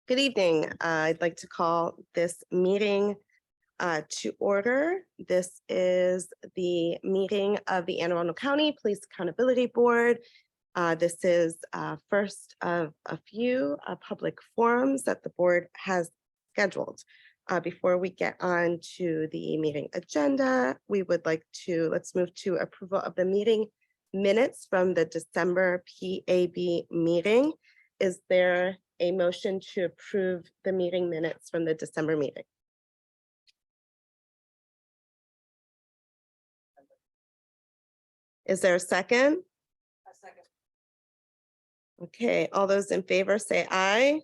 Good evening. I'd like to call this meeting to order. This is the meeting of the Anne Arundel County Police Accountability Board. This is first of a few public forums that the board has scheduled. Before we get on to the meeting agenda, we would like to, let's move to approval of the meeting minutes from the December PAB meeting. Is there a motion to approve the meeting minutes from the December meeting? Is there a second? A second. Okay, all those in favor say aye.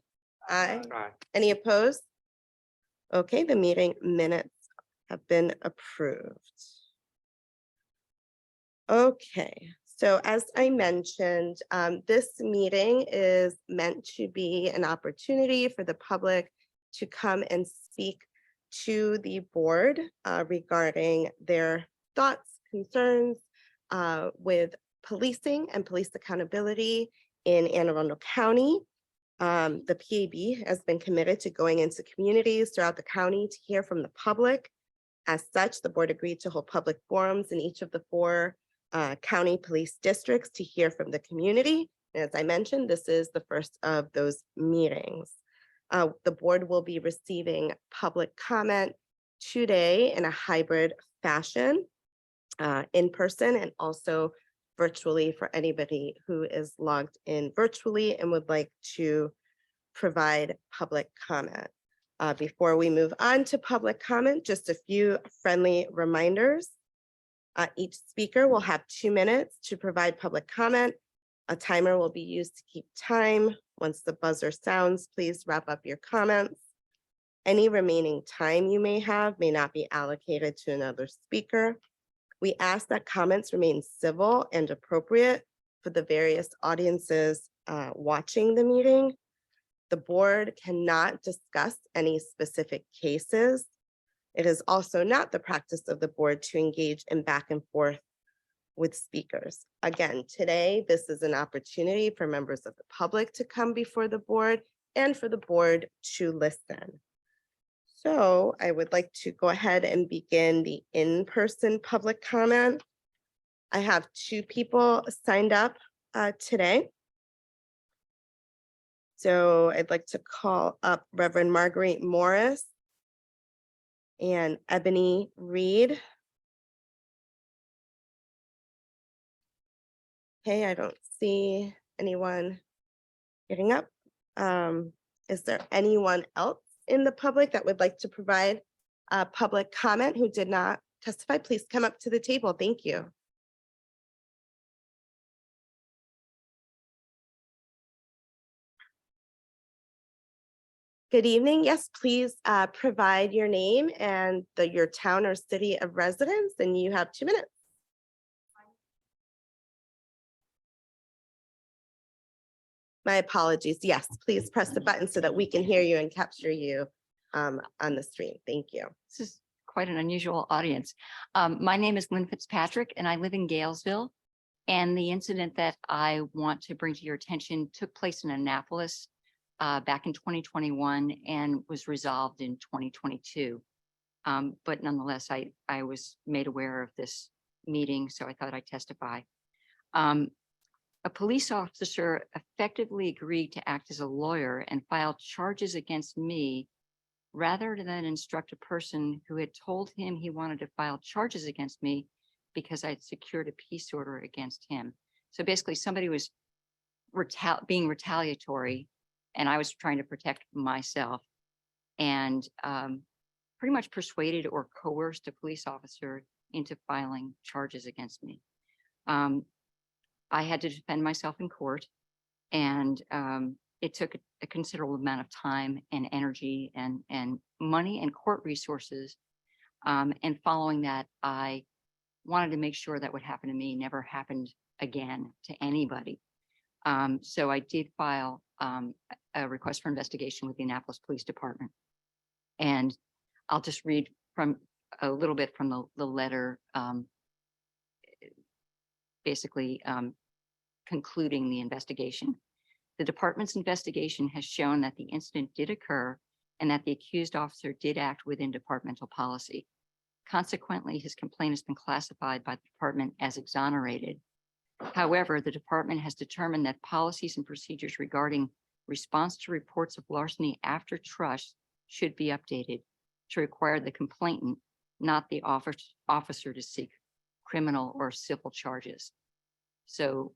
Aye. Aye. Any opposed? Okay, the meeting minutes have been approved. Okay, so as I mentioned, this meeting is meant to be an opportunity for the public to come and speak to the board regarding their thoughts, concerns with policing and police accountability in Anne Arundel County. The PAB has been committed to going into communities throughout the county to hear from the public. As such, the board agreed to hold public forums in each of the 4 county police districts to hear from the community. And as I mentioned, this is the first of those meetings. The board will be receiving public comment today in a hybrid fashion, in person and also virtually for anybody who is logged in virtually and would like to provide public comment. Before we move on to public comment, just a few friendly reminders. Each speaker will have 2 minutes to provide public comment. A timer will be used to keep time. Once the buzzer sounds, please wrap up your comments. Any remaining time you may have may not be allocated to another speaker. We ask that comments remain civil and appropriate for the various audiences watching the meeting. The board cannot discuss any specific cases. It is also not the practice of the board to engage in back and forth with speakers. Again, today, this is an opportunity for members of the public to come before the board and for the board to listen. So I would like to go ahead and begin the in-person public comment. I have 2 people signed up today. So I'd like to call up Reverend Marguerite Morris and Ebony Reed. Okay, I don't see anyone getting up. Is there anyone else in the public that would like to provide a public comment who did not testify? Please come up to the table. Thank you. Good evening. Yes, please provide your name and your town or city of residence, and you have 2 minutes. My apologies. Yes, please press the button so that we can hear you and capture you on the stream. Thank you. This is quite an unusual audience. My name is Lynn Fitzpatrick and I live in Galesville. And the incident that I want to bring to your attention took place in Annapolis back in 2021 and was resolved in 2022. But nonetheless, I was made aware of this meeting, so I thought I'd testify. A police officer effectively agreed to act as a lawyer and filed charges against me rather than instruct a person who had told him he wanted to file charges against me because I'd secured a peace order against him. So basically somebody was being retaliatory and I was trying to protect myself and pretty much persuaded or coerced a police officer into filing charges against me. I had to defend myself in court and it took a considerable amount of time and energy and money and court resources. And following that, I wanted to make sure that what happened to me never happened again to anybody. So I did file a request for investigation with the Annapolis Police Department. And I'll just read from a little bit from the letter, basically concluding the investigation. The department's investigation has shown that the incident did occur and that the accused officer did act within departmental policy. Consequently, his complaint has been classified by the department as exonerated. However, the department has determined that policies and procedures regarding response to reports of larceny after trust should be updated to require the complainant, not the officer, to seek criminal or civil charges. So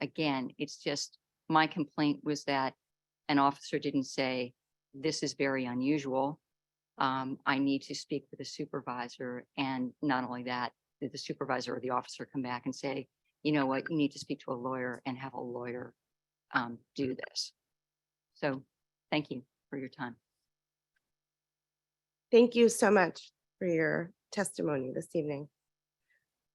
again, it's just, my complaint was that an officer didn't say, this is very unusual. I need to speak with a supervisor. And not only that, did the supervisor or the officer come back and say, you know what, you need to speak to a lawyer and have a lawyer do this. So thank you for your time. Thank you so much for your testimony this evening.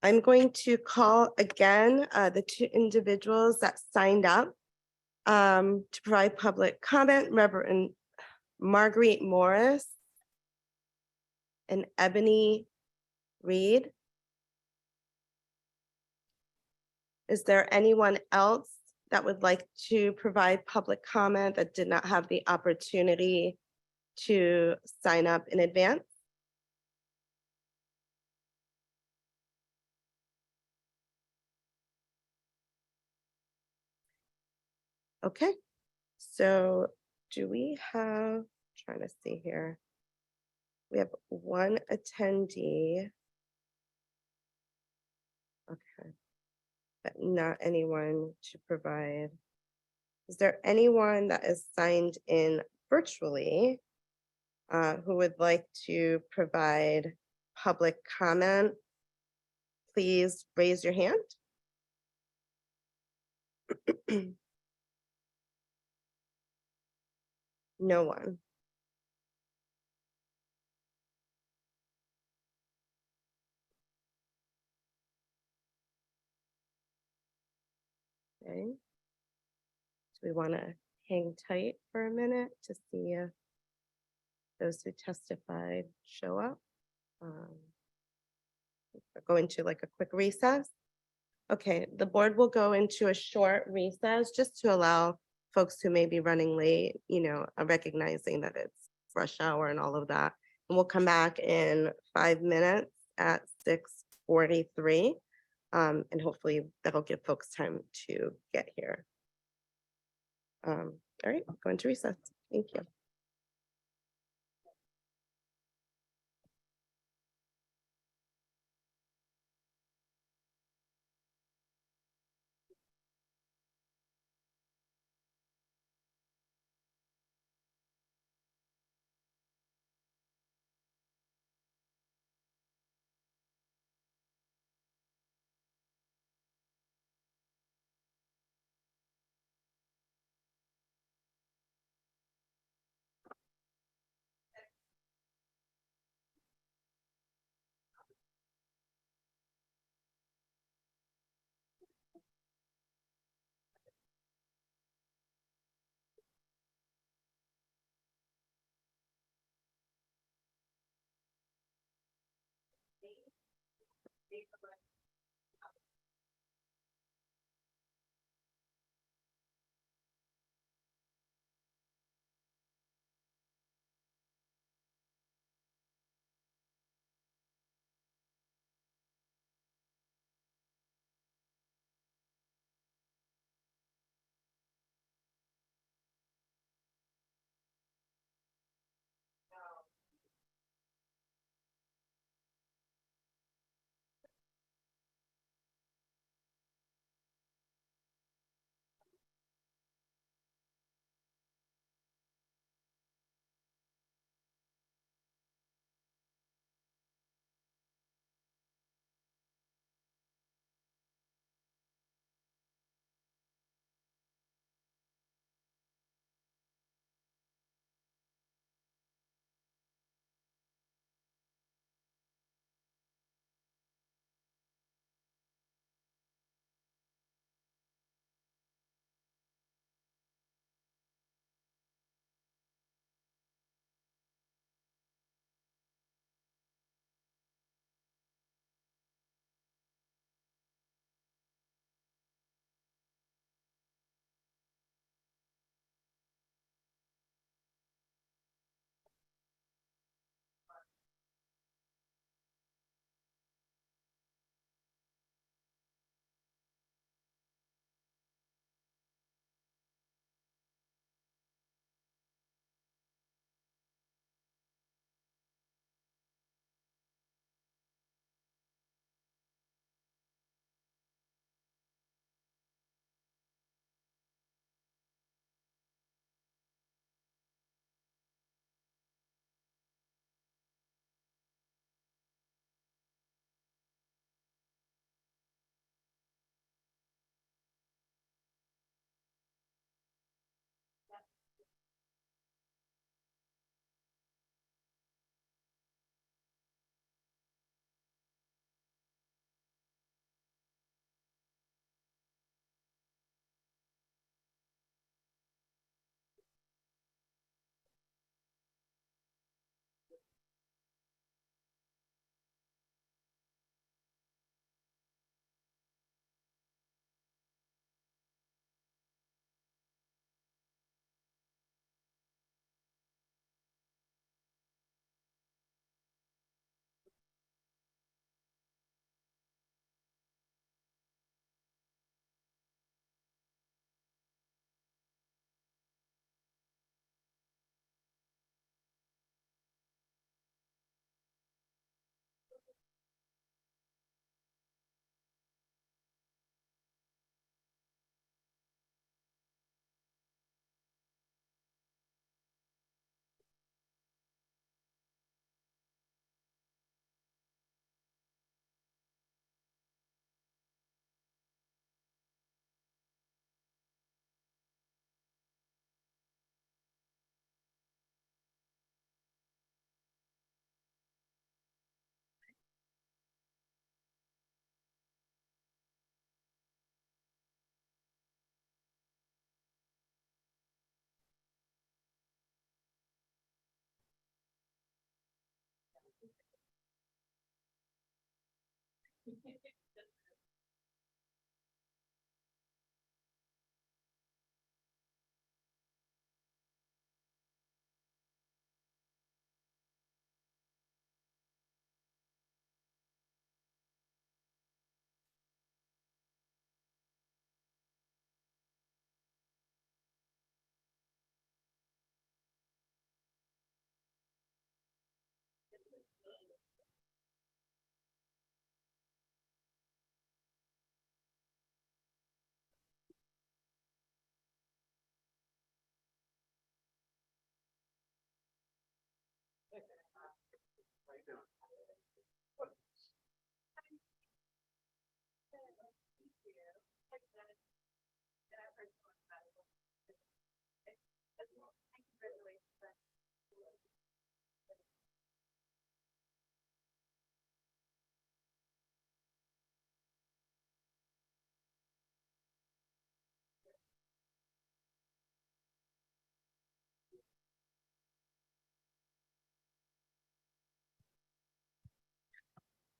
I'm going to call again the two individuals that signed up to provide public comment, Reverend Marguerite Morris and Ebony Reed. Is there anyone else that would like to provide public comment that did not have the opportunity to sign up in advance? Okay, so do we have, trying to see here. We have one attendee. Okay, but not anyone to provide. Is there anyone that is signed in virtually who would like to provide public comment? Please raise your hand. No one. Okay. So we want to hang tight for a minute to see if those who testified show up. Go into like a quick recess. Okay, the board will go into a short recess just to allow folks who may be running late, recognizing that it's rush hour and all of that. And we'll come back in 5 minutes at 6:43. And hopefully that'll give folks time to get here. All right, go into recess. Thank you.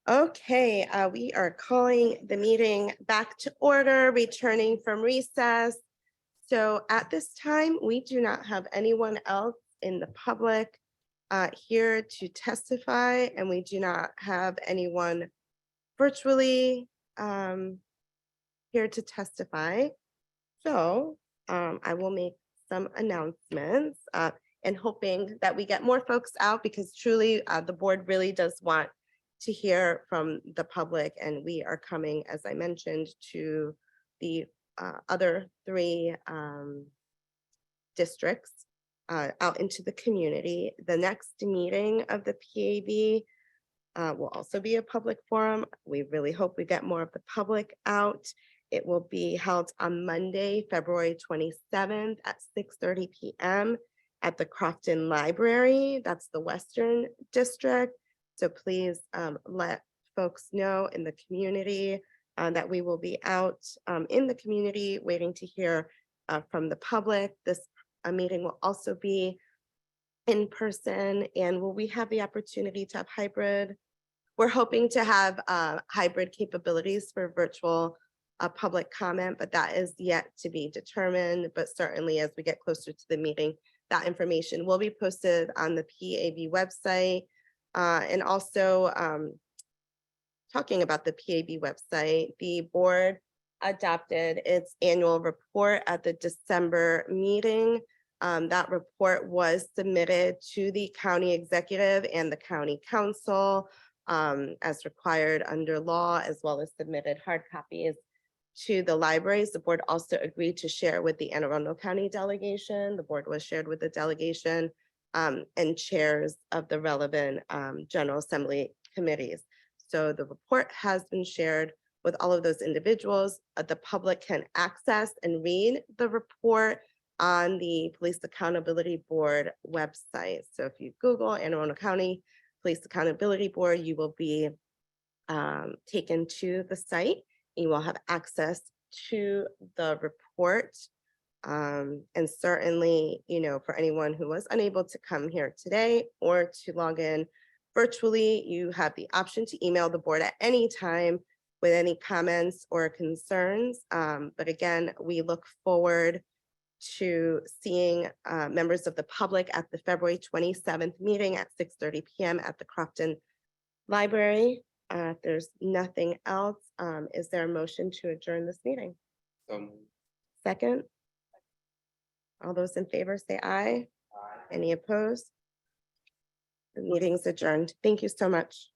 Okay, we are calling the meeting back to order, returning from recess. So at this time, we do not have anyone else in the public here to testify, and we do not have anyone virtually here to testify. So I will make some announcements and hoping that we get more folks out, because truly the board really does want to hear from the public, and we are coming, as I mentioned, to the other three districts out into the community. The next meeting of the PAB will also be a public forum. We really hope we get more of the public out. It will be held on Monday, February 27th at 6:30 p.m. at the Crofton Library. That's the Western District. So please let folks know in the community that we will be out in the community waiting to hear from the public. This meeting will also be in person, and will we have the opportunity to have hybrid? We're hoping to have hybrid capabilities for virtual public comment, but that is yet to be determined. But certainly as we get closer to the meeting, that information will be posted on the PAB website. And also talking about the PAB website, the board adopted its annual report at the December meeting. That report was submitted to the county executive and the county council as required under law, as well as submitted hard copies to the libraries. The board also agreed to share with the Anne Arundel County delegation. The board was shared with the delegation and chairs of the relevant General Assembly committees. So the report has been shared with all of those individuals. The public can access and read the report on the Police Accountability Board website. So if you Google Anne Arundel County Police Accountability Board, you will be taken to the site. You will have access to the report. And certainly, you know, for anyone who was unable to come here today or to log in virtually, you have the option to email the board at any time with any comments or concerns. But again, we look forward to seeing members of the public at the February 27th meeting at 6:30 p.m. at the Crofton Library. If there's nothing else, is there a motion to adjourn this meeting? Second? All those in favor say aye. Any opposed? The meeting's adjourned. Thank you so much.